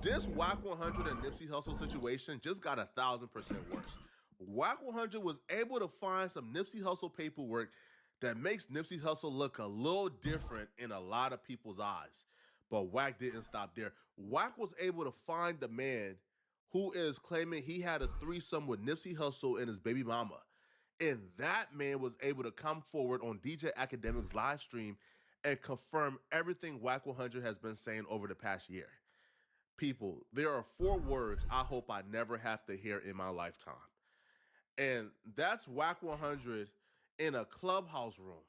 This Wack 100 and Nipsey Hussle situation just got 1,000% worse. Wack 100 was able to find some Nipsey Hussle paperwork that makes Nipsey Hussle look a little different in a lot of people's eyes. But Wack didn't stop there. Wack was able to find the man who is claiming he had a threesome with Nipsey Hussle and his baby mama. And that man was able to come forward on DJ Academic's live stream and confirm everything Wack 100 has been saying over the past year. People, there are 4 words I hope I never have to hear in my lifetime. And that's Wack 100 in a clubhouse room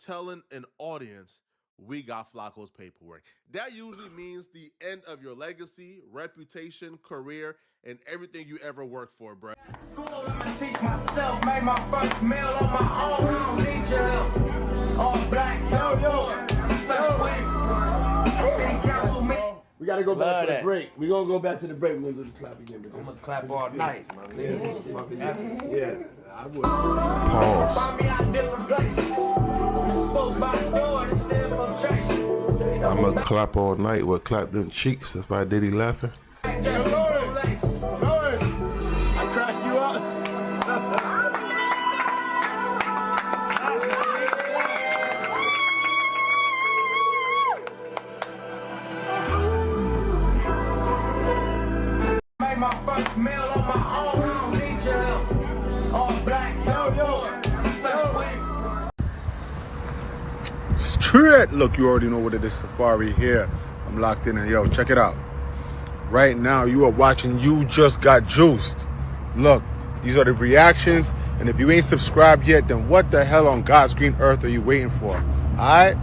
telling an audience, we got Flacco's paperwork. That usually means the end of your legacy, reputation, career, and everything you ever worked for, bro. School, I'ma teach myself, made my first meal on my own, I don't need your help. All black, special way. City council, me. We gotta go back to the break. We're gonna go back to the break. We're gonna do the clap again. I'm gonna clap all night. Yeah, I would. Pause. I'ma clap all night with clap them cheeks. That's why Diddy laughing. I crack you up. Made my first meal on my own, I don't need your help. All black, special way. Straight. Look, you already know what it is. Safari here. I'm locked in, and yo, check it out. Right now, you are watching You Just Got Juiced. Look, these are the reactions, and if you ain't subscribed yet, then what the hell on God's green earth are you waiting for? Alright?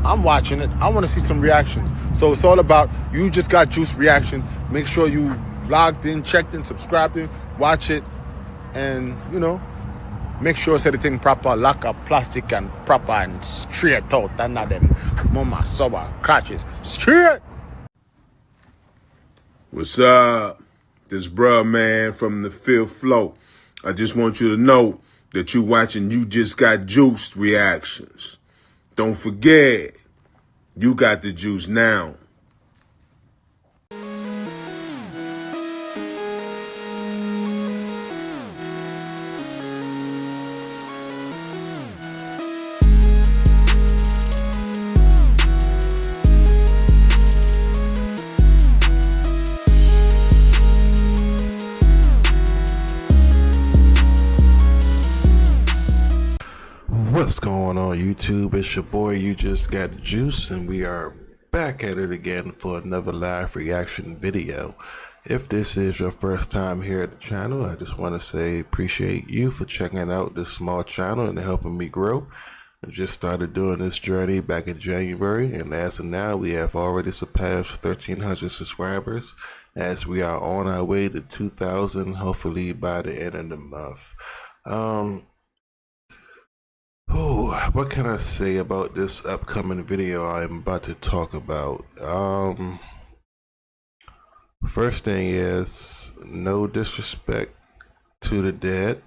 I'm watching it. I want to see some reactions. So it's all about You Just Got Juiced reaction. Make sure you logged in, checked in, subscribed in, watch it, and, you know, make sure it's everything proper, lock up, plastic, and proper, and straight out, and not them mama, soba, crotches. Straight! What's up? This bruh man from the fifth flow. I just want you to know that you watching You Just Got Juiced reactions. Don't forget, you got the juice now. What's going on YouTube? It's your boy You Just Got Juice, and we are back at it again for another live reaction video. If this is your first time here at the channel, I just want to say appreciate you for checking out this small channel and helping me grow. I just started doing this journey back in January, and as of now we have already surpassed 1,300 subscribers as we are on our way to 2,000, hopefully by the end of the month. What can I say about this upcoming video I'm about to talk about? First thing is, no disrespect to the dead.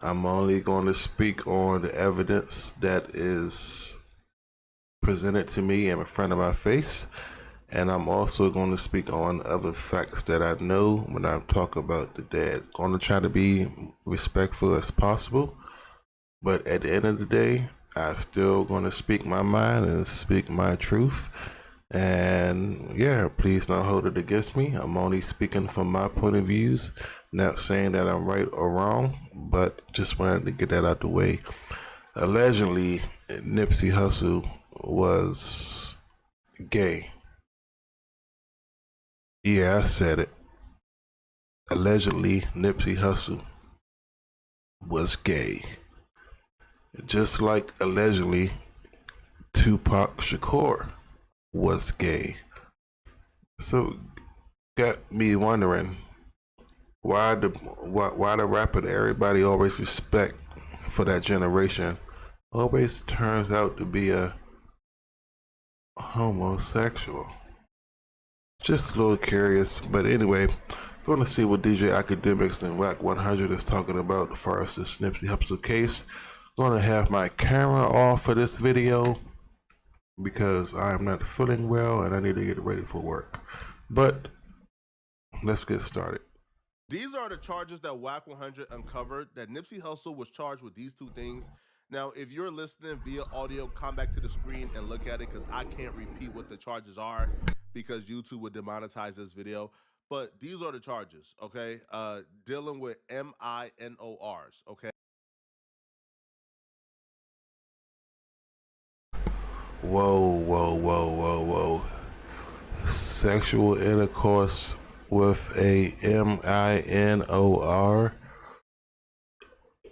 I'm only going to speak on the evidence that is presented to me in front of my face. And I'm also going to speak on other facts that I know when I talk about the dead. Going to try to be respectful as possible. But at the end of the day, I'm still going to speak my mind and speak my truth. And yeah, please don't hold it against me. I'm only speaking from my point of views, not saying that I'm right or wrong, but just wanted to get that out the way. Allegedly, Nipsey Hussle was gay. Yeah, I said it. Allegedly, Nipsey Hussle was gay. Just like allegedly Tupac Shakur was gay. So got me wondering why the rapper that everybody always respect for that generation always turns out to be a homosexual. Just a little curious, but anyway, going to see what DJ Academics and Wack 100 is talking about as far as this Nipsey Hussle case. Going to have my camera off for this video because I am not feeling well and I need to get ready for work. But let's get started. These are the charges that Wack 100 uncovered, that Nipsey Hussle was charged with these two things. Now, if you're listening via audio, come back to the screen and look at it, because I can't repeat what the charges are because YouTube would demonetize this video. But these are the charges, okay? Dealing with minors, okay? Whoa. Sexual intercourse with a minor.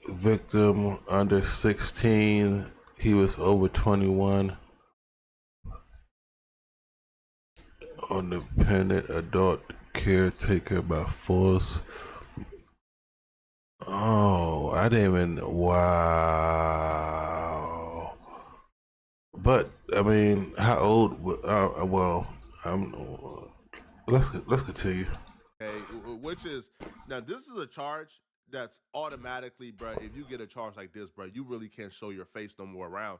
Victim under 16. He was over 21. Independent adult caretaker by force. Oh, I didn't even. Wow. But I mean, how old? Let's continue. Okay, which is, now this is a charge that's automatically, bro. If you get a charge like this, bro, you really can't show your face no more around.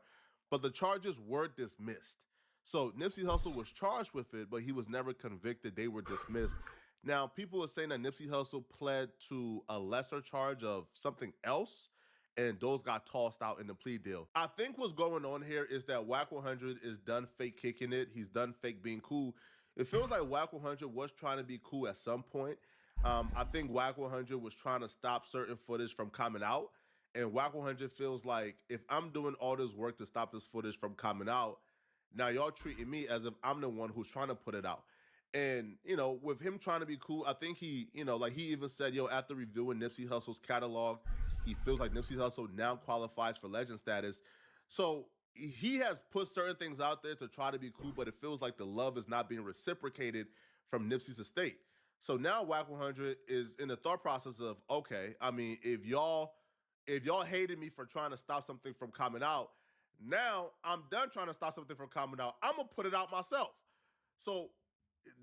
But the charges were dismissed. So Nipsey Hussle was charged with it, but he was never convicted. They were dismissed. Now, people are saying that Nipsey Hussle pled to a lesser charge of something else, and those got tossed out in the plea deal. I think what's going on here is that Wack 100 is done fake kicking it. He's done fake being cool. It feels like Wack 100 was trying to be cool at some point. I think Wack 100 was trying to stop certain footage from coming out. And Wack 100 feels like, if I'm doing all this work to stop this footage from coming out, now y'all treating me as if I'm the one who's trying to put it out. And, you know, with him trying to be cool, I think he, you know, like he even said, yo, after reviewing Nipsey Hussle's catalog, he feels like Nipsey Hussle now qualifies for legend status. So he has put certain things out there to try to be cool, but it feels like the love is not being reciprocated from Nipsey's estate. So now Wack 100 is in the thought process of, okay, I mean, if y'all hated me for trying to stop something from coming out, now I'm done trying to stop something from coming out. I'm gonna put it out myself. So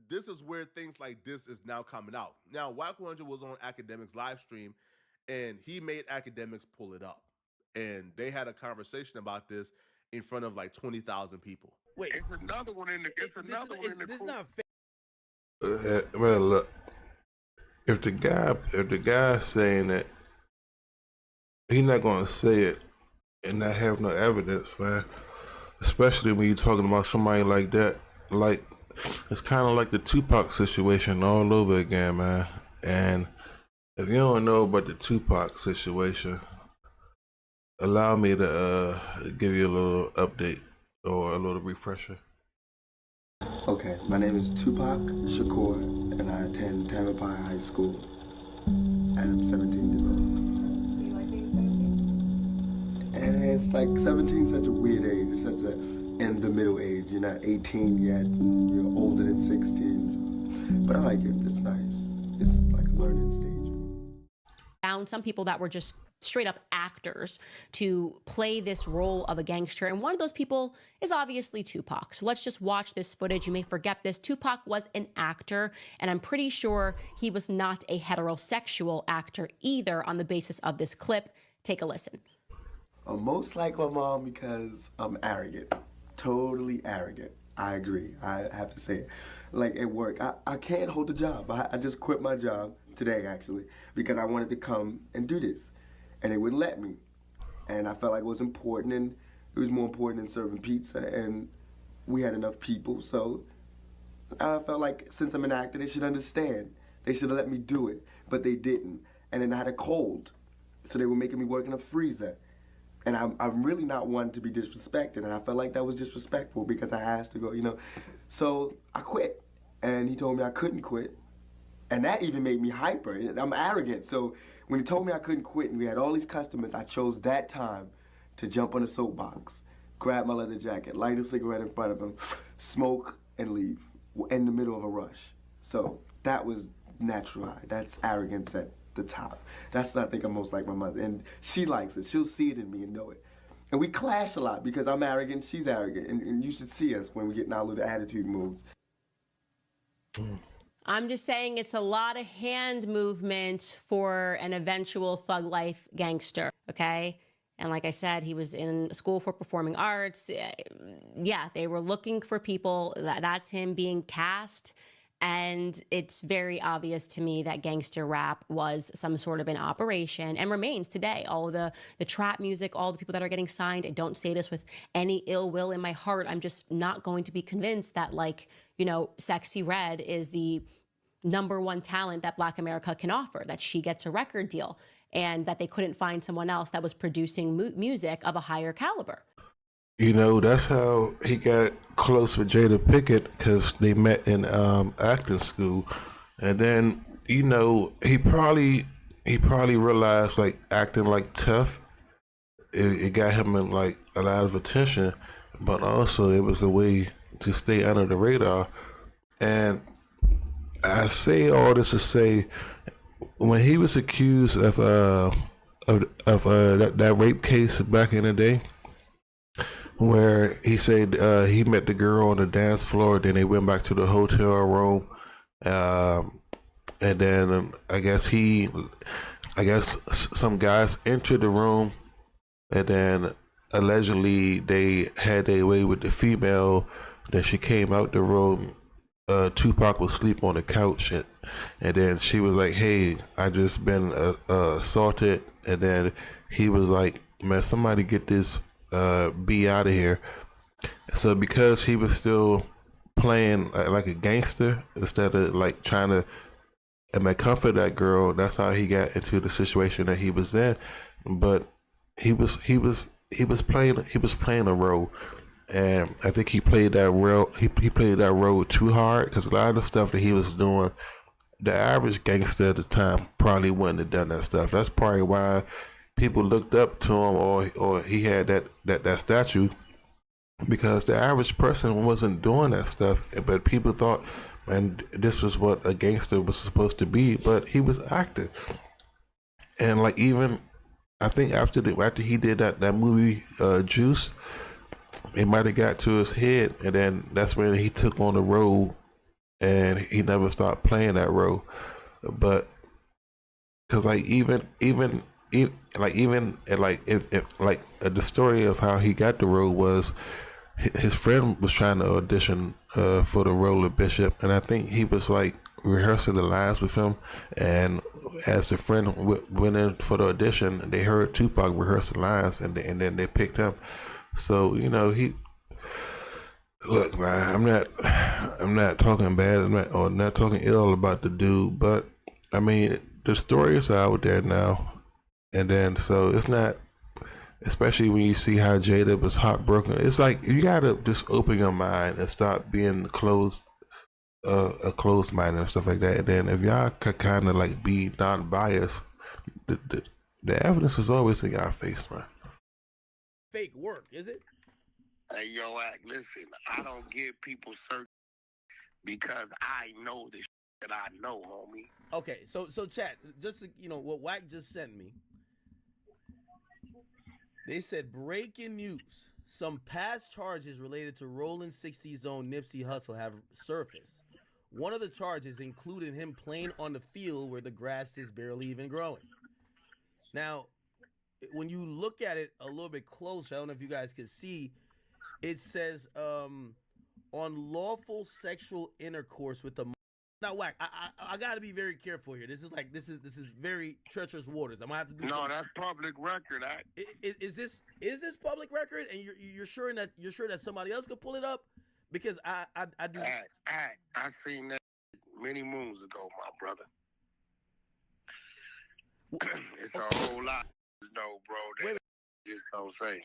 this is where things like this is now coming out. Now, Wack 100 was on Academics live stream, and he made Academics pull it up. And they had a conversation about this in front of like 20,000 people. Wait, it's another one in the. It's another one in the. This not fair. Well, look. If the guy's saying that, he's not gonna say it and not have no evidence, man. Especially when you're talking about somebody like that. Like, it's kind of like the Tupac situation all over again, man. And if you don't know about the Tupac situation, allow me to give you a little update or a little refresher. Okay, my name is Tupac Shakur, and I attend Tamalpais High School, and I'm 17 years old. Do you like being 17? And it's like 17 is such a weird age. It's such a in the middle age. You're not 18 yet. You're older than 16. So. But I like it. It's nice. It's like a learning stage. Found some people that were just straight up actors to play this role of a gangster. And one of those people is obviously Tupac. So let's just watch this footage. You may forget this. Tupac was an actor, and I'm pretty sure he was not a heterosexual actor either on the basis of this clip. Take a listen. I'm most like my mom because I'm arrogant. Totally arrogant. I agree. I have to say it. Like at work, I can't hold a job. I just quit my job today, actually, because I wanted to come and do this. And they wouldn't let me. And I felt like it was important, and it was more important than serving pizza. And we had enough people, so I felt like since I'm an actor, they should understand. They should have let me do it, but they didn't. And then I had a cold, so they were making me work in a freezer. And I'm really not one to be disrespected, and I felt like that was disrespectful because I asked to go, you know. So I quit, and he told me I couldn't quit. And that even made me hyper. I'm arrogant, so when he told me I couldn't quit and we had all these customers, I chose that time to jump on a soapbox, grab my leather jacket, light a cigarette in front of him, smoke, and leave in the middle of a rush. So that was natural high. That's arrogance at the top. That's, I think, I'm most like my mother. And she likes it. She'll see it in me and know it. And we clash a lot because I'm arrogant, she's arrogant. And you should see us when we get in our little attitude moves. I'm just saying it's a lot of hand movement for an eventual thug life gangster, okay? And like I said, he was in school for performing arts. Yeah, they were looking for people. That's him being cast And it's very obvious to me that gangster rap was some sort of an operation and remains today. All the trap music, all the people that are getting signed, I don't say this with any ill will in my heart. I'm just not going to be convinced that, like, you know, Sexy Red is the #1 talent that Black America can offer, that she gets a record deal, and that they couldn't find someone else that was producing music of a higher caliber. You know, that's how he got close with Jada Pinkett, because they met in acting school, and then, you know, he probably realized, like, acting like tough, it got him in, like, a lot of attention, but also it was a way to stay under the radar. And I say all this to say, when he was accused of that rape case back in the day, where he said he met the girl on the dance floor, then they went back to the hotel room, and then I guess some guys entered the room, and then allegedly they had their way with the female. Then she came out the room. Tupac was asleep on the couch, and then she was like, "Hey, I just been assaulted," and then he was like, "Man, somebody get this B out of here." So because he was still playing like a gangster instead of like trying to comfort that girl, that's how he got into the situation that he was in. But he was playing a role, and I think he played that role. He played that role too hard, because a lot of the stuff that he was doing, the average gangster at the time probably wouldn't have done that stuff. That's probably why people looked up to him, or he had that statue, because the average person wasn't doing that stuff. But people thought, man, this was what a gangster was supposed to be. But he was acting, and like, even I think after he did that movie Juice, it might have got to his head, and then that's when he took on the role, and he never stopped playing that role. But because like even the story of how he got the role was, his friend was trying to audition for the role of Bishop, and I think he was like rehearsing the lines with him, and as the friend went in for the audition, they heard Tupac rehearse the lines, and then they picked him. So, you know, look, man, I'm not talking bad, or not talking ill about the dude, but I mean, the story is out there now, and then so it's not, especially when you see how Jada was heartbroken. It's like you gotta just open your mind and stop being closed mind and stuff like that. And then if y'all could kind of like be non-biased, the evidence is always in y'all face, man. Fake work, is it? Hey, yo, Wack, listen, I don't give people certain because I know the that I know, homie. Okay, so chat, just, you know, what Wack just sent me. They said, breaking news. Some past charges related to Rolling 60s own Nipsey Hussle have surfaced. One of the charges included him playing on the field where the grass is barely even growing. Now, when you look at it a little bit closer, I don't know if you guys can see, it says unlawful sexual intercourse with the. Now, Wack, I got to be very careful here. This is very treacherous waters. I'm gonna have to do. No, that's public record. Is this public record? And you're sure that somebody else could pull it up? Because I do. I seen that many moons ago, my brother. It's a whole lot. No, bro, that just don't say.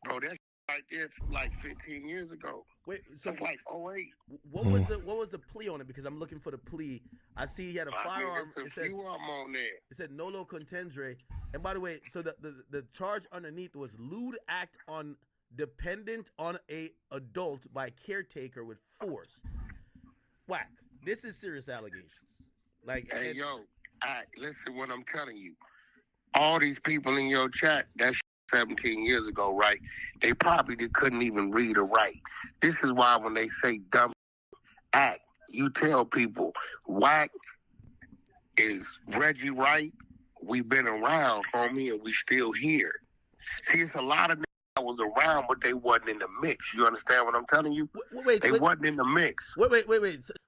Bro, that's right there from like 15 years ago. Wait, so that's like 08. What was the plea on it? Because I'm looking for the plea. I see he had a firearm. It says on there. It said nolo contendere. And by the way, so the charge underneath was lewd act on dependent on a adult by caretaker with force. Wack, this is serious allegations. Like, hey, yo, listen what I'm telling you. All these people in your chat, that's 17 years ago, right? They probably couldn't even read or write. This is why when they say dumb act, you tell people, Wack is Reggie Wright. We've been around, homie, and we still here. See, it's a lot of niggas that was around, but they wasn't in the mix. You understand what I'm telling you? They wasn't in the mix. Wait.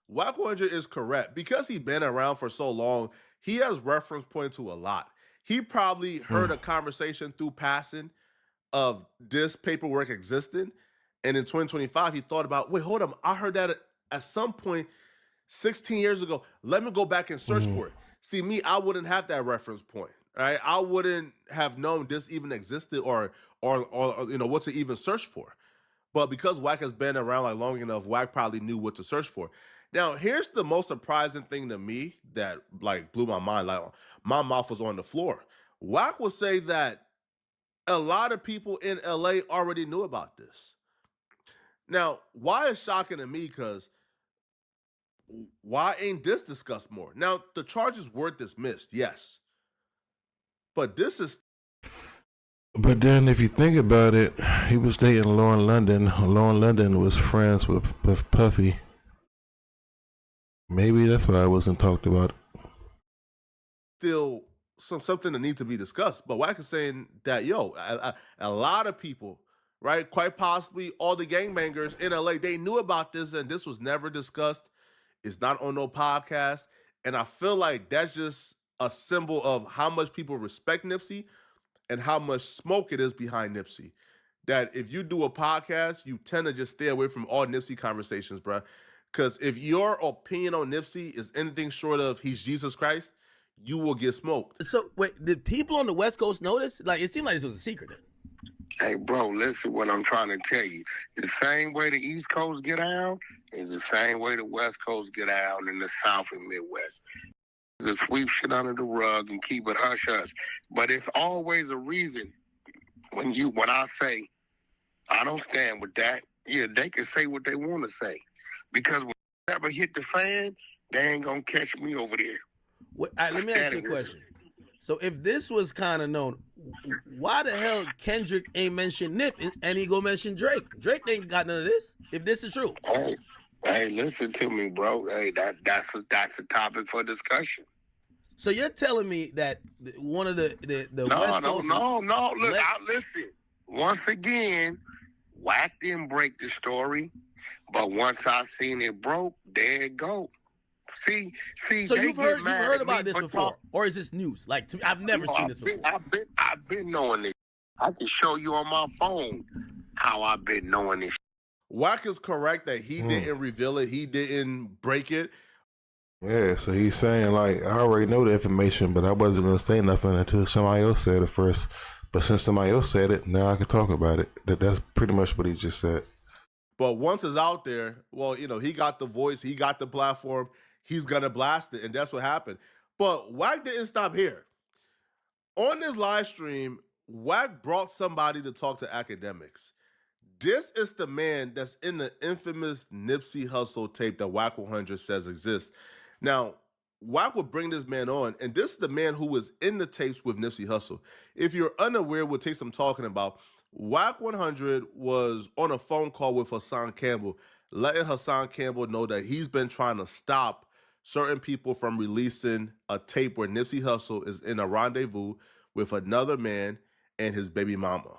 Wack 100 is correct. Because he's been around for so long, he has reference point to a lot. He probably heard a conversation through passing of this paperwork existing. And in 2025, he thought about, wait, hold on. I heard that at some point 16 years ago. Let me go back and search for it. See, me, I wouldn't have that reference point, right? I wouldn't have known this even existed or you know, what to even search for. But because Wack has been around like long enough, Wack probably knew what to search for. Now, here's the most surprising thing to me that like blew my mind. Like my mouth was on the floor. Wack will say that a lot of people in LA already knew about this. Now, why is shocking to me? Because why ain't this discussed more? Now, the charges were dismissed, yes. But this is... But then if you think about it, he was dating Lauren London. Lauren London was friends with Puffy. Maybe that's why it wasn't talked about. Still something that needs to be discussed. But Wack is saying that, a lot of people, right, quite possibly all the gangbangers in LA, they knew about this and this was never discussed. It's not on no podcast. And I feel like that's just a symbol of how much people respect Nipsey and how much smoke it is behind Nipsey. That if you do a podcast, you tend to just stay away from all Nipsey conversations, bro. Because if your opinion on Nipsey is anything short of he's Jesus Christ, you will get smoked. So, wait, did people on the West Coast notice? Like, it seemed like this was a secret. Hey, bro, listen what I'm trying to tell you. The same way the East Coast get out is the same way the West Coast get out in the South and Midwest. Just sweep shit under the rug and keep it hush-hush. But it's always a reason when I say, I don't stand with that, yeah, they can say what they want to say. Because when it ever hit the fan, they ain't going to catch me over there. Let me ask you a question. So if this was kind of known, why the hell Kendrick ain't mentioned Nip and he go mention Drake? Drake ain't got none of this, if this is true. Hey, listen to me, bro. Hey, that's a topic for discussion. So you're telling me that one of the West Coast... No. Look, listen. Once again, Wack didn't break the story, but once I seen it broke, there it go. See. So you've heard about this before, or is this news? Like, I've never seen this before. I've been knowing this. I can show you on my phone how I've been knowing this. Wack is correct that he didn't reveal it. He didn't break it. Yeah, so he's saying, like, I already know the information, but I wasn't going to say nothing until somebody else said it first. But since somebody else said it, now I can talk about it. That's pretty much what he just said. But once it's out there, well, he got the voice, he got the platform, he's going to blast it, and that's what happened. But Wack didn't stop here. On this live stream, Wack brought somebody to talk to academics. This is the man that's in the infamous Nipsey Hussle tape that Wack 100 says exists. Now, Wack would bring this man on, and this is the man who was in the tapes with Nipsey Hussle. If you're unaware what tapes I'm talking about, Wack 100 was on a phone call with Hassan Campbell, letting Hassan Campbell know that he's been trying to stop certain people from releasing a tape where Nipsey Hussle is in a rendezvous with another man and his baby mama.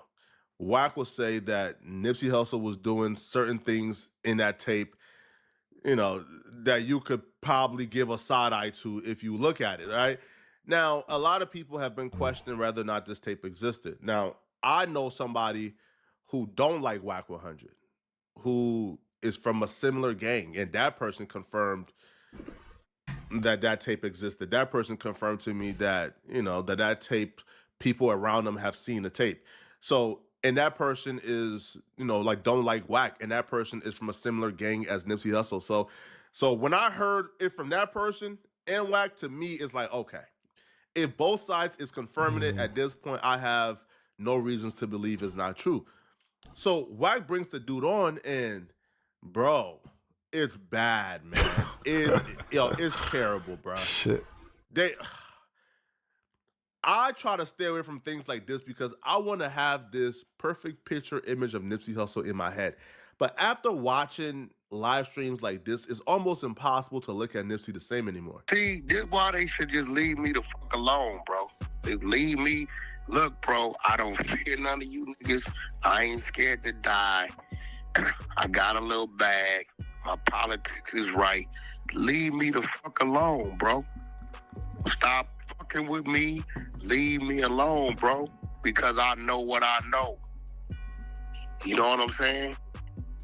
Wack will say that Nipsey Hussle was doing certain things in that tape, that you could probably give a side eye to if you look at it, right? Now, a lot of people have been questioning whether or not this tape existed. Now, I know somebody who don't like Wack 100, who is from a similar gang, and that person confirmed that tape existed. That person confirmed to me that, that tape, people around them have seen the tape. So, and that person is, don't like Wack, and that person is from a similar gang as Nipsey Hussle. So when I heard it from that person and Wack, to me, it's like, okay, if both sides is confirming it at this point, I have no reasons to believe it's not true. So Wack brings the dude on, and bro, it's bad, man. It's terrible, bro. Shit. I try to stay away from things like this because I want to have this perfect picture image of Nipsey Hussle in my head. But after watching live streams like this, it's almost impossible to look at Nipsey the same anymore. See, this is why they should just leave me the fuck alone, bro. Leave me. Look, bro, I don't fear none of you niggas. I ain't scared to die. I got a little bag. My politics is right. Leave me the fuck alone, bro. Stop fucking with me. Leave me alone, bro. Because I know what I know. You know what I'm saying?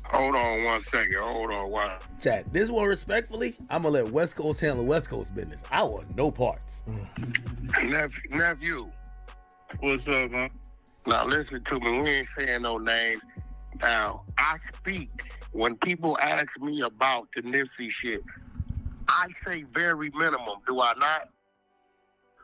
Hold on 1 second. Hold on one. Chat, this one respectfully, I'm gonna let West Coast handle West Coast business. I want no parts. Nephew. What's up, man? Now listen to me. We ain't saying no names. Now, I speak. When people ask me about the Nipsey shit, I say very minimum. Do I not?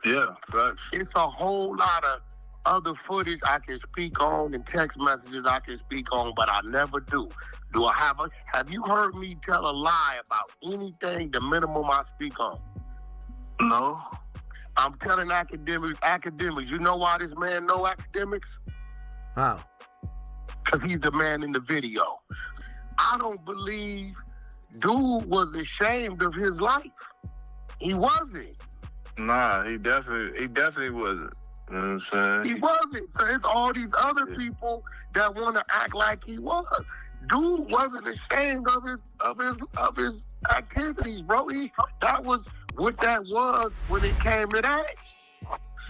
Yeah, facts. It's a whole lot of other footage I can speak on and text messages I can speak on, but I never do. Do I have you heard me tell a lie about anything, the minimum I speak on? No. I'm telling academics, you know why this man know academics? How? Because he's the man in the video. I don't believe dude was ashamed of his life. He wasn't. Nah, he definitely wasn't. You know what I'm saying? He wasn't. So it's all these other people that want to act like he was. Dude wasn't ashamed of his activities, bro. That was what that was when it came to that.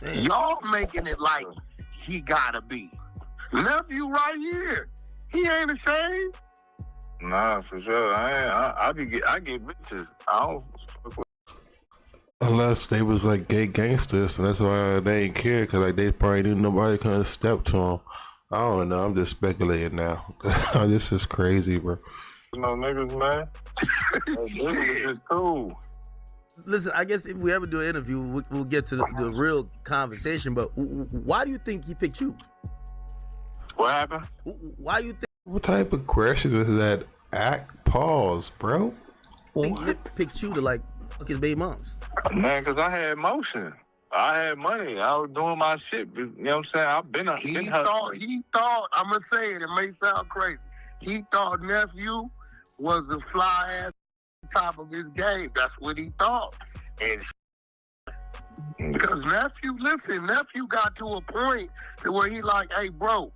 Man. Y'all making it like he gotta be. Nephew right here. He ain't ashamed. Nah, for sure. I get bitches. I don't fuck with. Unless they was like gay gangsters, and that's why they ain't care, cause like they probably knew nobody couldn't step to them. I don't know. I'm just speculating now. This is crazy, bro. You know, niggas, man. Niggas is cool. Listen, I guess if we ever do an interview, we'll get to the real conversation. But why do you think he picked you? What happened? Why you think? What type of question is that? Act pause, bro. He picked you to like fuck his baby moms. Man, because I had motion. I had money. I was doing my shit. You know what I'm saying? He thought, I'm going to say it may sound crazy. He thought nephew was the fly ass top of his game. That's what he thought. And because nephew got to a point to where he like, hey, bro,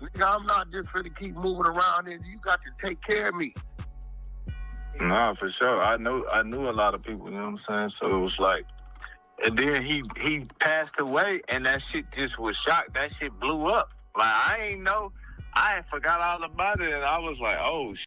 nigga, I'm not just finna keep moving around and you got to take care of me. Nah, for sure. I knew a lot of people, you know what I'm saying? So it was like, and then he passed away and that shit just was shocked. That shit blew up. Like, I had forgot all about it and I was like, oh, shit.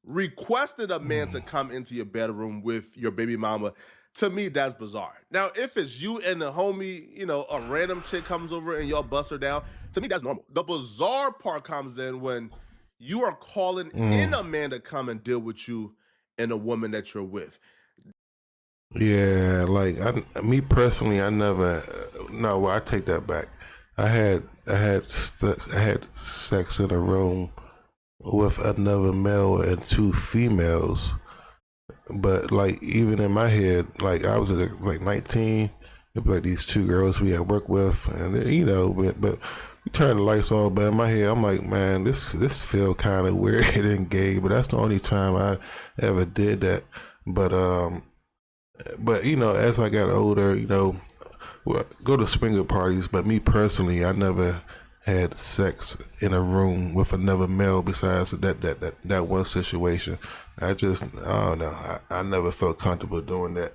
Requested a man to come into your bedroom with your baby mama, to me, that's bizarre. Now, if it's you and the homie, you know, a random chick comes over and y'all bust her down, to me, that's normal. The bizarre part comes in when you are calling in a man to come and deal with you and a woman that you're with. Yeah, like me personally, I never. No, well, I take that back. I had sex in a room with another male and two females, but like even in my head, like I was like 19. It'd be like these two girls we had work with, and you know, but we turned the lights off. But in my head, I'm like, man, this feel kind of weird and gay. But that's the only time I ever did that. But you know, as I got older, you know, go to swinger parties. But me personally, I never had sex in a room with another male besides that one situation. I don't know. I never felt comfortable doing that.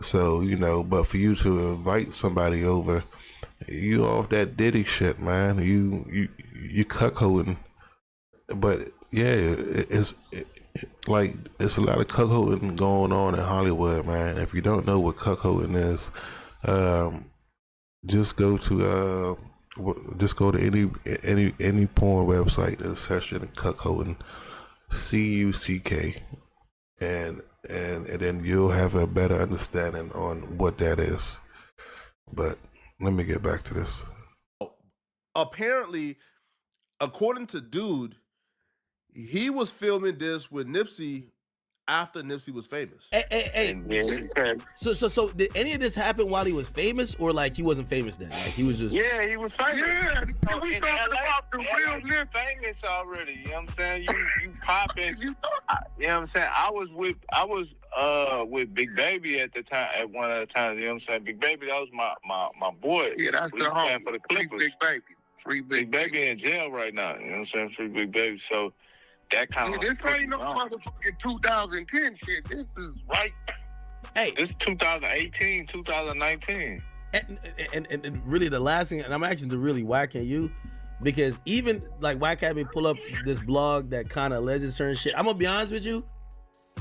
So, you know, but for you to invite somebody over, you off that Diddy shit, man. You cuckolding. But yeah, it's a lot of cuckolding going on in Hollywood, man. If you don't know what cuckolding is, just go to any porn website and search in cuckolding, CUCK, and then you'll have a better understanding on what that is. But let me get back to this. Apparently, according to Dude, he was filming this with Nipsey after Nipsey was famous. Hey. So did any of this happen while he was famous, or like he wasn't famous then? Like he was just. Yeah, he was famous. Yeah, So we in talking LA, about the real Nipsey. famous already. You know what I'm saying? You popping. You know what I'm saying? I was with Big Baby at the time. At one of the times, you know what I'm saying? Big Baby, that was my boy. Yeah, that's We the was playing home. for the Free Clippers. Big Baby. Free Big Baby in jail right now. You know what I'm saying? Free Big Baby. So that kind Yeah, of. this ain't no motherfucking 2010 shit. This is right. Hey, This is 2018, 2019. and really the last thing, and I'm actually really whacking you, because even like Wack had me pull up this blog that kind of alleges certain shit. I'm gonna be honest with you.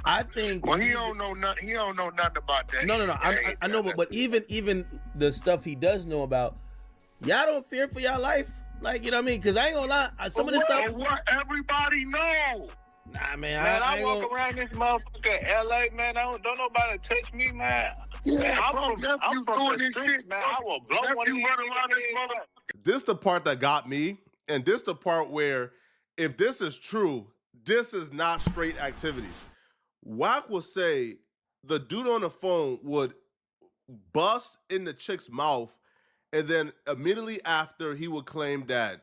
I think. Well, he don't know nothing. He don't know nothing about that. No. shit. I know, but even the stuff he does know about, y'all don't fear for y'all life. Like, you know what I mean? Because I ain't gonna lie, some of this stuff. What everybody know. Nah, man. I ain't walk gonna... around this motherfucker in LA, man. Don't nobody touch me, man. Yeah, Man, I'm nephew's from doing the this streets, shit, man. bro. I will blow one of Nephew these running around this niggas. motherfucker. This the part that got me, and this the part where, if this is true, this is not straight activities. Wack will say the dude on the phone would bust in the chick's mouth, and then immediately after he would claim that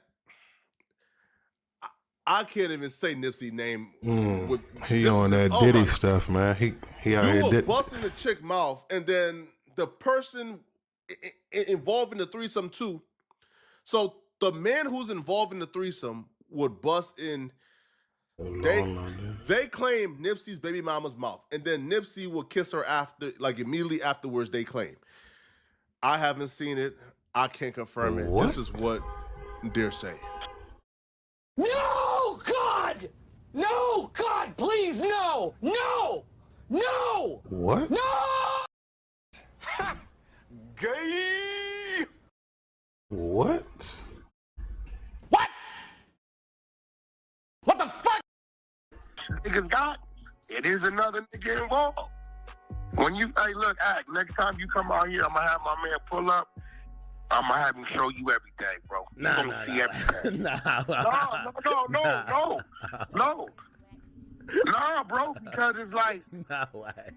I can't even say Nipsey's name. He on that Diddy stuff, man. He out here would bust in the chick mouth, and then the person involved in the threesome too. So the man who's involved in the threesome would bust in. They claim Nipsey's baby mama's mouth, and then Nipsey will kiss her after, like immediately afterwards. They claim. I haven't seen it. I can't confirm it. What? This is what they're saying. No, God! No, God, please, no! No! No! What? No! Ha! Gay! What? What? What the fuck? Niggas got it is another nigga involved. When you hey look, Act, next time you come out here, I'm gonna have my man pull up. I'm gonna have him show you everything, bro. Nah, everything. nah. No. Nah, bro, because it's like Nah, Wack.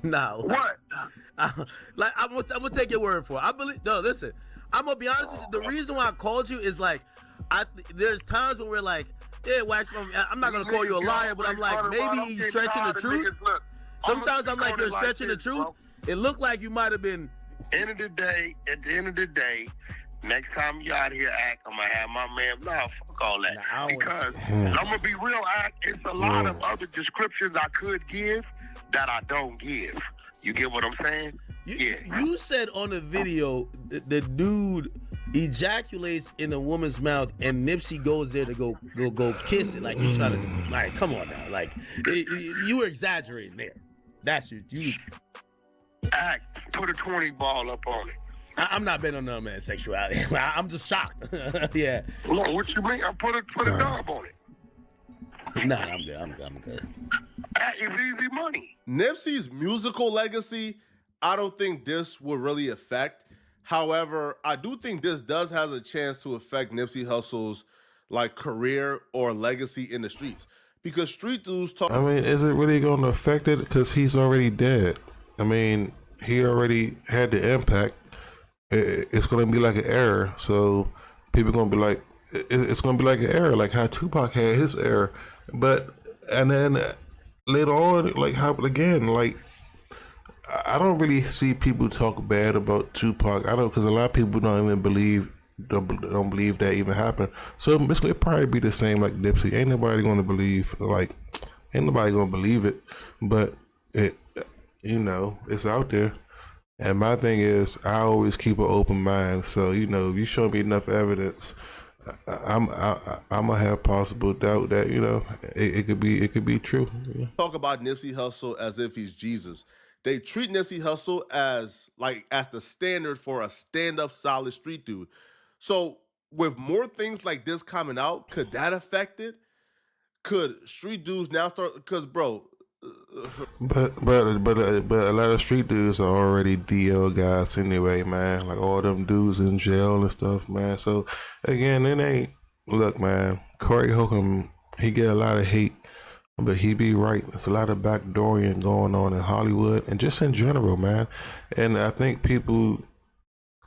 Nah, Wack. what? Like I'm gonna take your word for it. I believe. No, listen. I'm gonna be honest with you. The reason why I called you is like, there's times when we're like, yeah, Wax. I'm not gonna call you a liar, but I'm like, maybe he's stretching the truth. Sometimes I'm like, you're stretching the truth. It looked like you might have been. At the end of the day, next time you out here, Act, I'm gonna have my man. Nah, fuck all that. Nah, because I'm gonna be real, Act. It's a lot of other descriptions I could give that I don't give. You get what I'm saying? You said on the video the dude ejaculates in a woman's mouth and Nipsey goes there to go kiss it. Like you trying to, like, come on now. Like you were exaggerating there. That's you. Act, put a 20 ball up on it. I'm not betting on no man's sexuality. I'm just shocked. Yeah. No, what you mean? I put a dub on it. Nah, I'm good. I'm good. That is easy money. Nipsey's musical legacy, I don't think this will really affect. However, I do think this does has a chance to affect Nipsey Hussle's like career or legacy in the streets, because street dudes talk. I mean, is it really going to affect it? Because he's already dead. I mean, he already had the impact. It's going to be like an error. So people going to be like, it's going to be like an error, like how Tupac had his error. And then later on, like how again, like I don't really see people talk bad about Tupac. I don't, because a lot of people don't even believe that even happened. So it'll probably be the same like Nipsey. Ain't nobody going to believe it, but it. You know, it's out there. And my thing is, I always keep an open mind. So, you know, if you show me enough evidence, I'm gonna have possible doubt that, you know, it could be true. Yeah. Talk about Nipsey Hussle as if he's Jesus. They treat Nipsey Hussle as the standard for a stand-up solid street dude. So with more things like this coming out, could that affect it? Could street dudes now start? Because bro. But a lot of street dudes are already DL guys anyway, man. Like all them dudes in jail and stuff, man. So again, it ain't. Look, man, Corey Holcomb, he get a lot of hate But he be right. There's a lot of backdooring going on in Hollywood and just in general, man. And I think people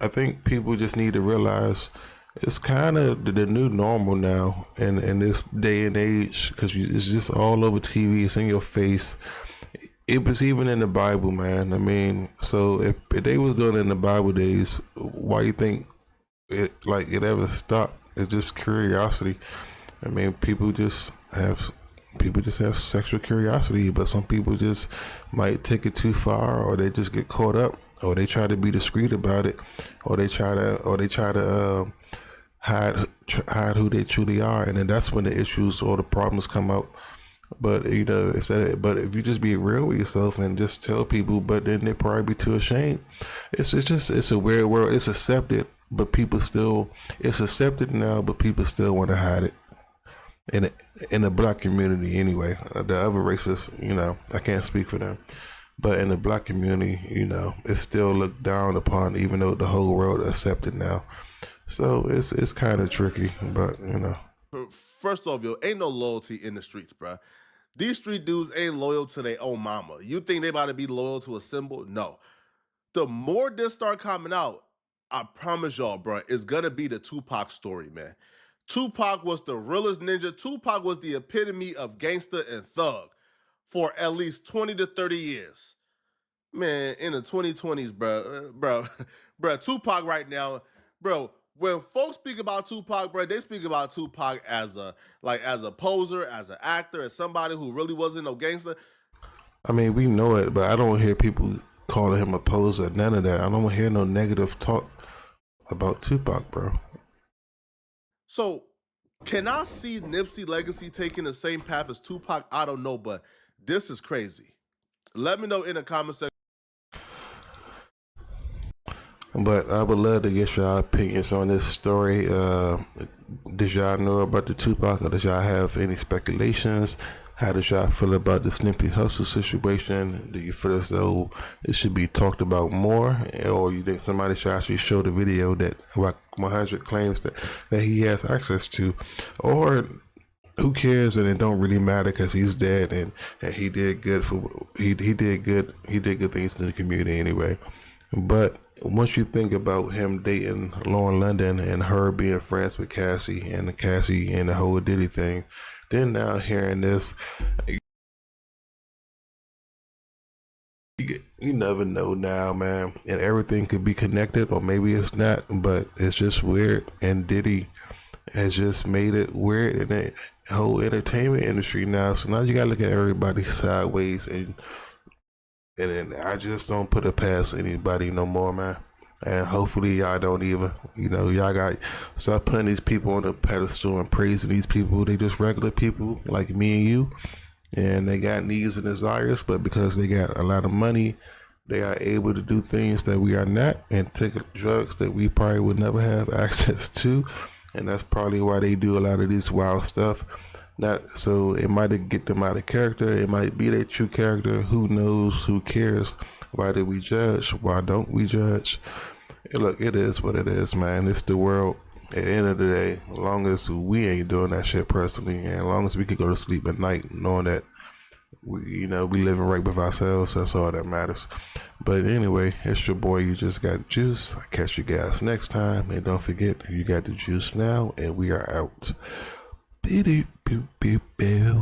just need to realize it's kind of the new normal now in this day and age, because it's just all over TV. It's in your face. It was even in the Bible, man. I mean, so if they was doing it in the Bible days, why you think it ever stopped? It's just curiosity. I mean, people just have sexual curiosity, but some people just might take it too far, or they just get caught up, or they try to be discreet about it, or they try to hide who they truly are, and then that's when the issues or the problems come out. But if you just be real with yourself and just tell people, but then they probably be too ashamed. It's a weird world. It's accepted, but it's accepted now, but people still want to hide it. In the black community anyway. The other races, I can't speak for them, but in the black community, it's still looked down upon, even though the whole world accepted now. So it's kind of tricky, but First off, ain't no loyalty in the streets, bruh. These street dudes ain't loyal to their own mama. You think they about to be loyal to a symbol? No. The more this start coming out, I promise y'all, bruh, it's gonna be the Tupac story, man. Tupac was the realest ninja. Tupac was the epitome of gangster and thug for at least 20 to 30 years. Man, in the 2020s, bro, Tupac right now, bro, when folks speak about Tupac, bro, they speak about Tupac as a poser, as an actor, as somebody who really wasn't no gangster. I mean, we know it, but I don't hear people calling him a poser, none of that. I don't hear no negative talk about Tupac, bro. So, can I see Nipsey legacy taking the same path as Tupac? I don't know, but this is crazy. Let me know in the comment section. But I would love to get y'all opinions on this story. Did y'all know about the Tupac, or did y'all have any speculations? How did y'all feel about the Nipsey Hussle situation? Do you feel as though it should be talked about more, or you think somebody should actually show the video that Wack 100 claims that he has access to? Or who cares, and it don't really matter because he's dead, and he did good he did good things in the community anyway. But once you think about him dating Lauren London and her being friends with Cassie and the whole Diddy thing, then now hearing this, you never know now, man. And everything could be connected, or maybe it's not, but it's just weird. And Diddy has just made it weird in the whole entertainment industry now. So now you gotta look at everybody sideways, and then I just don't put it past anybody no more, man. And hopefully y'all don't even, y'all got start putting these people on a pedestal and praising these people. They just regular people like me and you, and they got needs and desires, but because they got a lot of money, they are able to do things that we are not, and take drugs that we probably would never have access to. And that's probably why they do a lot of this wild stuff. So it might get them out of character. It might be their true character. Who knows? Who cares? Why did we judge? Why don't we judge? Look, it is what it is, man. It's the world. At the end of the day, as long as we ain't doing that shit personally, and as long as we could go to sleep at night knowing that we living right with ourselves, that's all that matters. But anyway, it's your boy, You Just Got Juice. I'll catch you guys next time. And don't forget, you got the juice now, and we are out. Beep, beep, beep, beep.